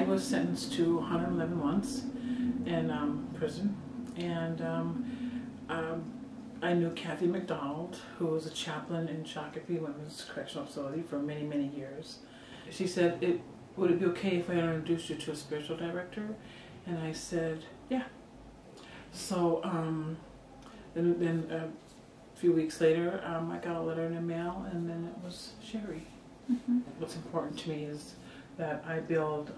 was sentenced to 111 months in prison, and I knew Kathy McDonald, who was a chaplain in Shakopee Women's Correctional Facility for many, many years. She said, would it be okay if I introduced you to a spiritual director? And I said, yeah. So then a few weeks later, I got a letter in the mail, and then it was Sherry. Mm-hmm. What's important to me is that I build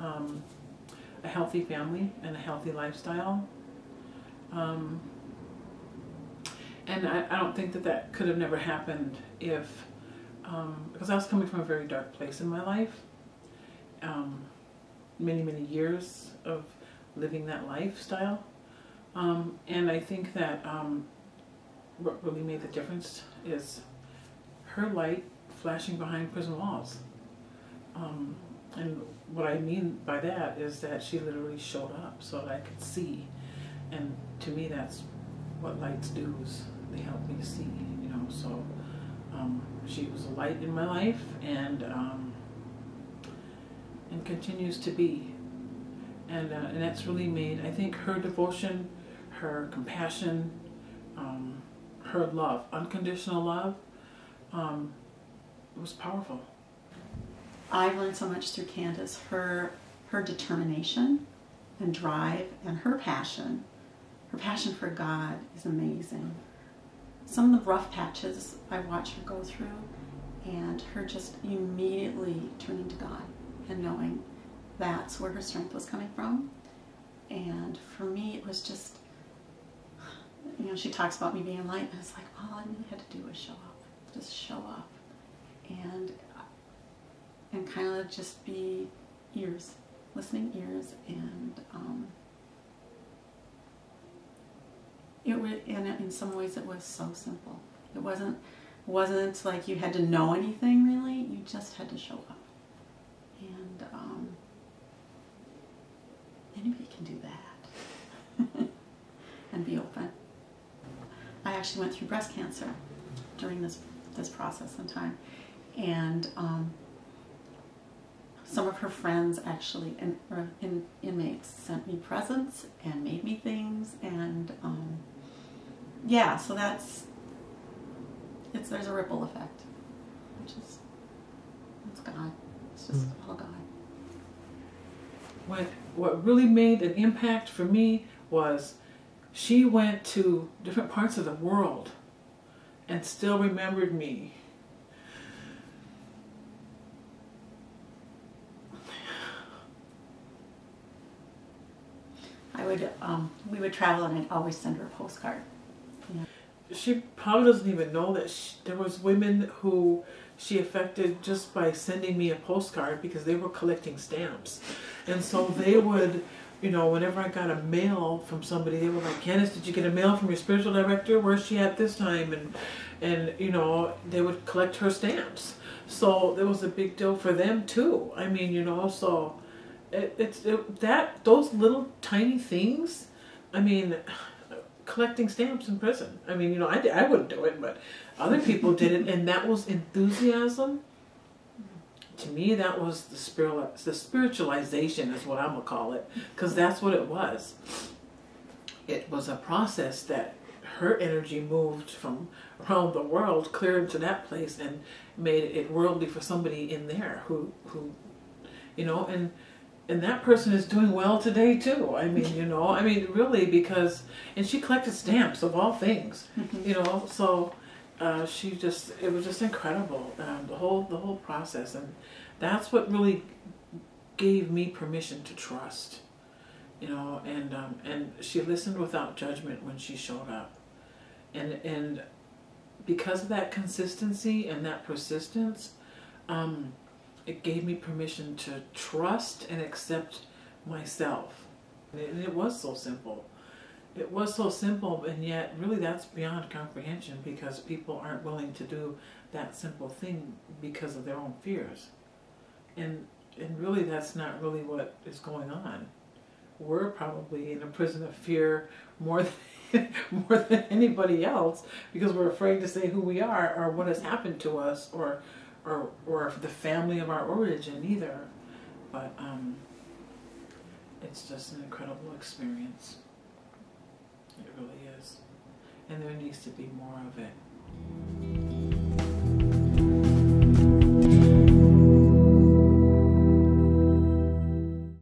a healthy family and a healthy lifestyle. And I don't think that could have never happened if, because I was coming from a very dark place in my life. Many, many years of living that lifestyle. And I think that what really made the difference is her light flashing behind prison walls. And what I mean by that is that she literally showed up so that I could see. And to me, that's what lights do, is they help me to see, you know. So she was a light in my life, and continues to be. And that's really made, I think, her devotion, her compassion, her love, unconditional love, was powerful. I've learned so much through Candace. Her determination and drive, and her passion for God is amazing. Some of the rough patches I watch her go through, and her just immediately turning to God and knowing that's where her strength was coming from. And for me, it was just, you know, she talks about me being light, and it's like, all I really had to do was show up. Just show up. And kind of just be ears, listening ears, and in some ways it was so simple. It wasn't like you had to know anything really. You just had to show up, and anybody can do that. And be open. I actually went through breast cancer during this process and time, and some of her friends actually, inmates, sent me presents and made me things, and yeah, so there's a ripple effect, which is, it's God. It's just all God. What really made an impact for me was she went to different parts of the world and still remembered me. We would travel, and I'd always send her a postcard. Yeah. She probably doesn't even know that there was women who she affected just by sending me a postcard, because they were collecting stamps. And so they would, you know, whenever I got a mail from somebody, they were like, Candace, did you get a mail from your spiritual director? Where's she at this time? And you know, they would collect her stamps. So it was a big deal for them too. I mean, you know, so those little tiny things, I mean, collecting stamps in prison. I mean, you know, I wouldn't do it, but other people did it, and that was enthusiasm. To me, that was the spiritualization is what I'm gonna call it, because that's what it was. It was a process that her energy moved from around the world, clear into that place, and made it worldly for somebody in there who you know, and that person is doing well today too. I mean, you know, I mean, really, because, and she collected stamps of all things, you know, so it was just incredible, the whole process, and that's what really gave me permission to trust, you know, and she listened without judgment when she showed up, and because of that consistency and that persistence, it gave me permission to trust and accept myself. And it was so simple. It was so simple, and yet really that's beyond comprehension, because people aren't willing to do that simple thing because of their own fears. And really that's not really what is going on. We're probably in a prison of fear more than anybody else, because we're afraid to say who we are or what has happened to us, or the family of our origin either. But it's just an incredible experience. It really is. And there needs to be more of it.